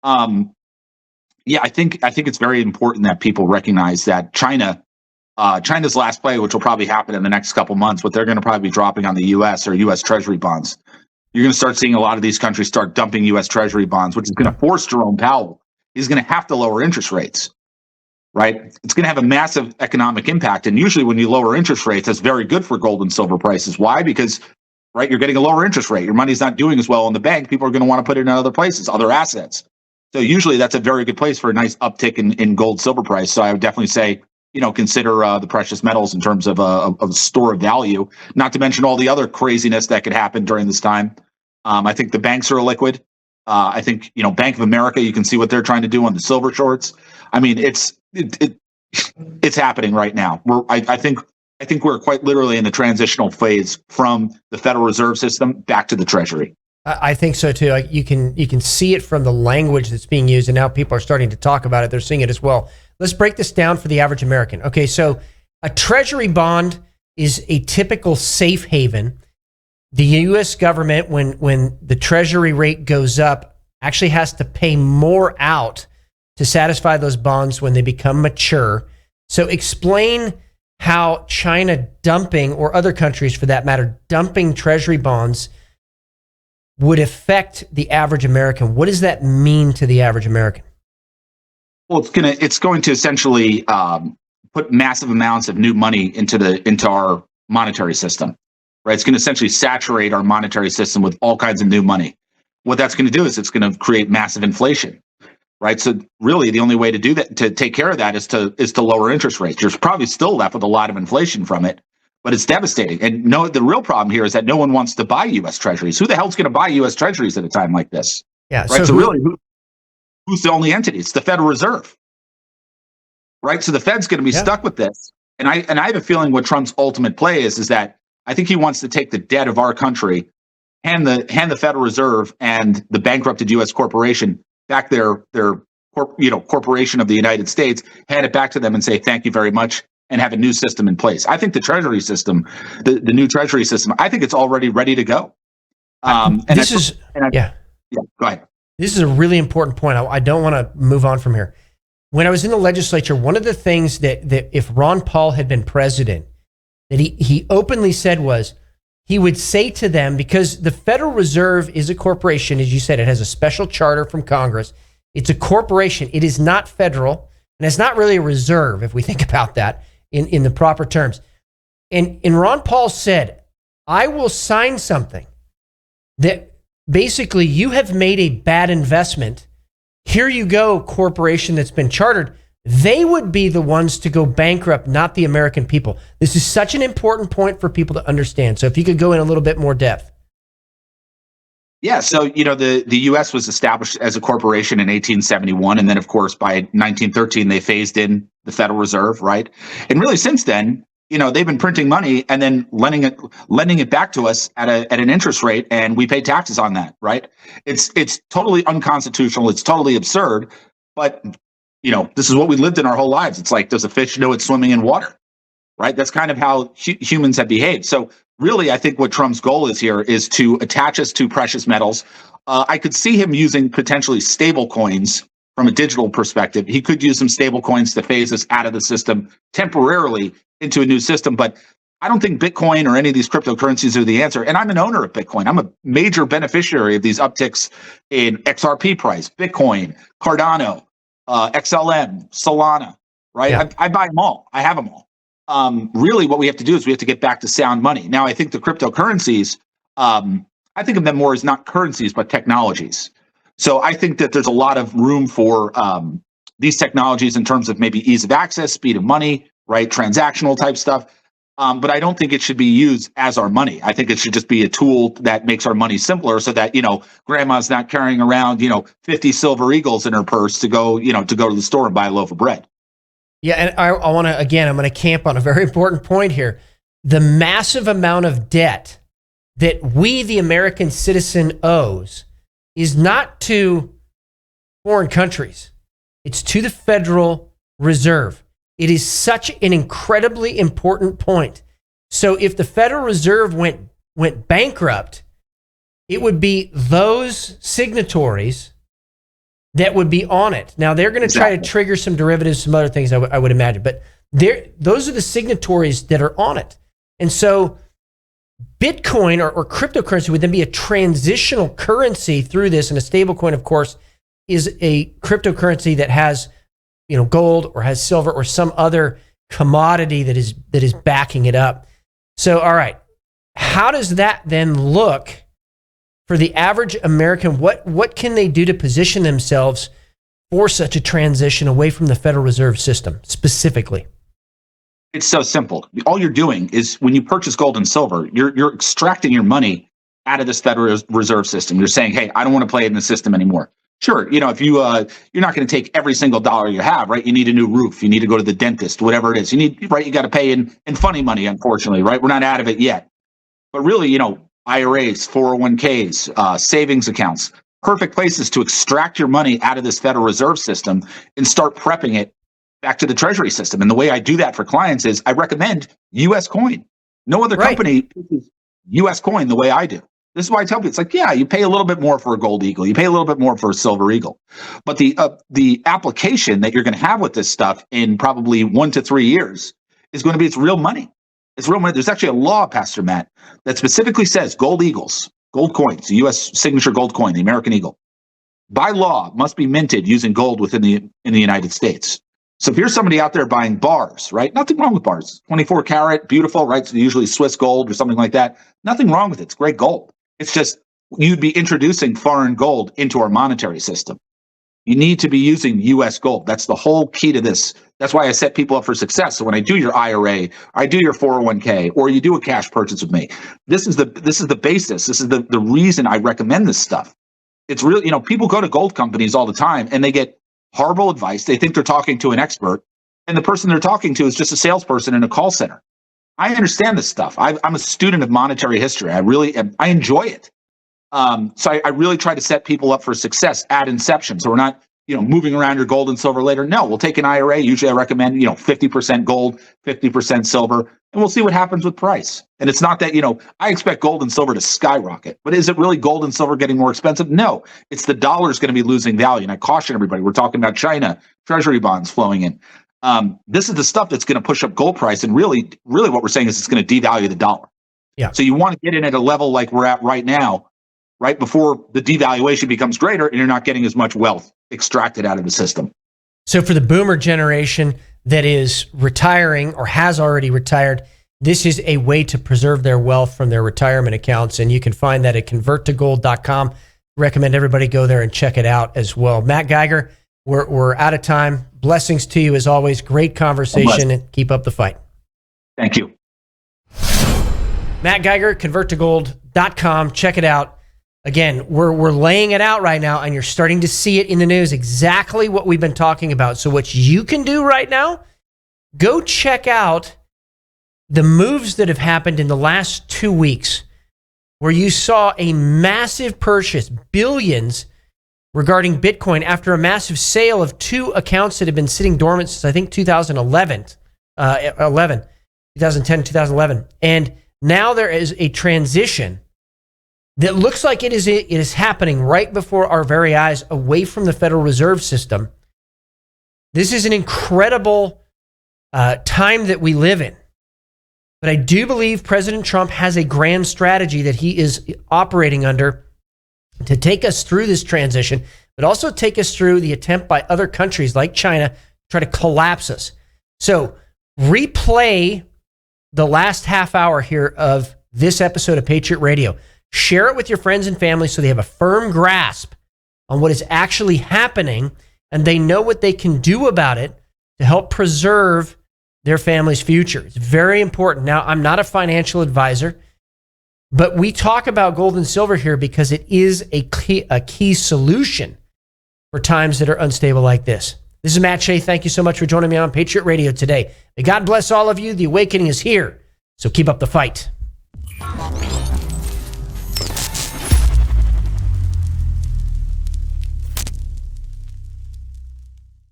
I think it's very important that people recognize that China's last play, which will probably happen in the next couple months, what they're going to probably be dropping on the U.S. or U.S. Treasury bonds. You're going to start seeing a lot of these countries start dumping U.S. Treasury bonds, which is going to force Jerome Powell. He's going to have to lower interest rates, right? It's going to have a massive economic impact. And usually when you lower interest rates, that's very good for gold and silver prices. Why? Because, right, you're getting a lower interest rate. Your money's not doing as well in the bank. People are going to want to put it in other places, other assets. So usually that's a very good place for a nice uptick in gold, silver price. So I would definitely say, consider the precious metals in terms of a store of value, not to mention all the other craziness that could happen during this time. I think the banks are illiquid. I think, Bank of America, you can see what they're trying to do on the silver shorts. It's happening right now. I think we're quite literally in the transitional phase from the Federal Reserve System back to the Treasury. I think so too. You can see it from the language that's being used, and now people are starting to talk about it. They're seeing it as well. Let's break this down for the average American. Okay, so a Treasury bond is a typical safe haven. The U.S. government, when the Treasury rate goes up, actually has to pay more out to satisfy those bonds when they become mature. So explain how China dumping, or other countries for that matter, dumping Treasury bonds would affect the average American. What does that mean to the average American? Well, it's going to essentially put massive amounts of new money into our monetary system, right? It's going to essentially saturate our monetary system with all kinds of new money. What that's going to do is it's going to create massive inflation, right? So really, the only way to do that, to take care of that, is to lower interest rates. You're probably still left with a lot of inflation from it, but it's devastating. And the real problem here is that no one wants to buy U.S. Treasuries. Who the hell's going to buy U.S. Treasuries at a time like this? Yeah. Right. So really, who's the only entity? It's the Federal Reserve, right? So the Fed's going to be stuck with this. And I have a feeling what Trump's ultimate play is that I think he wants to take the debt of our country, hand the Federal Reserve and the bankrupted U.S. corporation back their corporation of the United States, hand it back to them and say, thank you very much, and have a new system in place. I think the Treasury system, the new Treasury system, I think it's already ready to go. Yeah, go ahead. This is a really important point. I don't want to move on from here. When I was in the legislature, one of the things that if Ron Paul had been president, that he openly said was, he would say to them, because the Federal Reserve is a corporation, as you said, it has a special charter from Congress. It's a corporation. It is not federal, and it's not really a reserve, if we think about that in the proper terms. And Ron Paul said, I will sign something that basically you have made a bad investment. Here you go, corporation that's been chartered. They would be the ones to go bankrupt, not the American people. This is such an important point for people to understand. So if you could go in a little bit more depth. Yeah, so, the U.S. was established as a corporation in 1871. And then, of course, by 1913, they phased in the Federal Reserve, right? And really since then, they've been printing money and then lending it back to us at an interest rate, and we pay taxes on that, right? It's totally unconstitutional. It's totally absurd. But, this is what we lived in our whole lives. It's like, does a fish know it's swimming in water, right? That's kind of how humans have behaved. So really, I think what Trump's goal is here is to attach us to precious metals. I could see him using potentially stable coins from a digital perspective. He could use some stable coins to phase us out of the system temporarily into a new system. But I don't think Bitcoin or any of these cryptocurrencies are the answer. And I'm an owner of Bitcoin. I'm a major beneficiary of these upticks in XRP price, Bitcoin, Cardano, XLM, Solana, right? Yeah. I buy them all. I have them all. Really, what we have to do is we have to get back to sound money. Now, I think the cryptocurrencies, I think of them more as not currencies, but technologies. So I think that there's a lot of room for these technologies in terms of maybe ease of access, speed of money, right? Transactional type stuff. But I don't think it should be used as our money. I think it should just be a tool that makes our money simpler so that, grandma's not carrying around, 50 silver eagles in her purse to go to the store and buy a loaf of bread. Yeah, and I want to, again, I'm going to camp on a very important point here. The massive amount of debt that we, the American citizen, owes is not to foreign countries. It's to the Federal Reserve. It is such an incredibly important point. So if the Federal Reserve went bankrupt, it would be those signatories that would be on it. Now, they're going to try to trigger some derivatives, some other things, I would imagine. But those are the signatories that are on it. And so Bitcoin or cryptocurrency would then be a transitional currency through this. And a stable coin, of course, is a cryptocurrency that has gold or has silver or some other commodity that is backing it up. So, all right, how does that then look for the average American? What can they do to position themselves for such a transition away from the Federal Reserve System specifically? It's so simple. All you're doing is when you purchase gold and silver, you're extracting your money out of this Federal Reserve System. You're saying, hey, I don't want to play in the system anymore. Sure, if you're not going to take every single dollar you have, right? You need a new roof. You need to go to the dentist, whatever it is. You got to pay in funny money, unfortunately, right? We're not out of it yet. But really, IRAs, 401ks, savings accounts, perfect places to extract your money out of this Federal Reserve System and start prepping it back to the Treasury system. And the way I do that for clients is I recommend U.S. coin. No other company uses U.S. coin the way I do. This is why I tell people, it's like, yeah, you pay a little bit more for a gold eagle. You pay a little bit more for a silver eagle. But the application that you're going to have with this stuff in probably 1 to 3 years is going to be it's real money. It's real money. There's actually a law, Pastor Matt, that specifically says gold eagles, gold coins, the U.S. signature gold coin, the American eagle, by law must be minted using gold in the United States. So if you're somebody out there buying bars, right? Nothing wrong with bars. 24 karat, beautiful, right? So usually Swiss gold or something like that. Nothing wrong with it. It's great gold. It's just you'd be introducing foreign gold into our monetary system. You need to be using U.S. gold. That's the whole key to this. That's why I set people up for success. So when I do your IRA, I do your 401k, or you do a cash purchase with me, this is the basis. This is the reason I recommend this stuff. It's really, people go to gold companies all the time and they get horrible advice. They think they're talking to an expert, and the person they're talking to is just a salesperson in a call center. I understand this stuff. I'm a student of monetary history. I enjoy it. So I really try to set people up for success at inception. So we're not, moving around your gold and silver later. No, we'll take an IRA. Usually I recommend, 50% gold, 50% silver, and we'll see what happens with price. And it's not that, I expect gold and silver to skyrocket, but is it really gold and silver getting more expensive? No, it's the dollar's going to be losing value. And I caution everybody, we're talking about China, treasury bonds flowing in. This is the stuff that's going to push up gold price. And really what we're saying is it's going to devalue the dollar. Yeah. So you want to get in at a level like we're at right now, right before the devaluation becomes greater and you're not getting as much wealth extracted out of the system. So for the boomer generation that is retiring or has already retired, this is a way to preserve their wealth from their retirement accounts. And you can find that at converttogold.com. Recommend everybody go there and check it out as well. Matt Geiger, we're out of time. Blessings to you as always. Great conversation and keep up the fight. Thank you. Matt Geiger, converttogold.com. Check it out. Again, we're laying it out right now, and you're starting to see it in the news, exactly what we've been talking about. So what you can do right now, go check out the moves that have happened in the last 2 weeks, where you saw a massive purchase, billions, regarding Bitcoin after a massive sale of 2 accounts that have been sitting dormant since, I think, 2010, 2011. And now there is a transition that looks like it is happening right before our very eyes, away from the Federal Reserve System. This is an incredible time that we live in. But I do believe President Trump has a grand strategy that he is operating under to take us through this transition, but also take us through the attempt by other countries like China to try to collapse us. So replay the last half hour here of this episode of Patriot Radio. Share it with your friends and family so they have a firm grasp on what is actually happening and they know what they can do about it to help preserve their family's future. It's very important. Now, I'm not a financial advisor, but we talk about gold and silver here because it is a key solution for times that are unstable like this. This is Matt Shea. Thank you so much for joining me on Patriot Radio today. May God bless all of you. The awakening is here, so keep up the fight.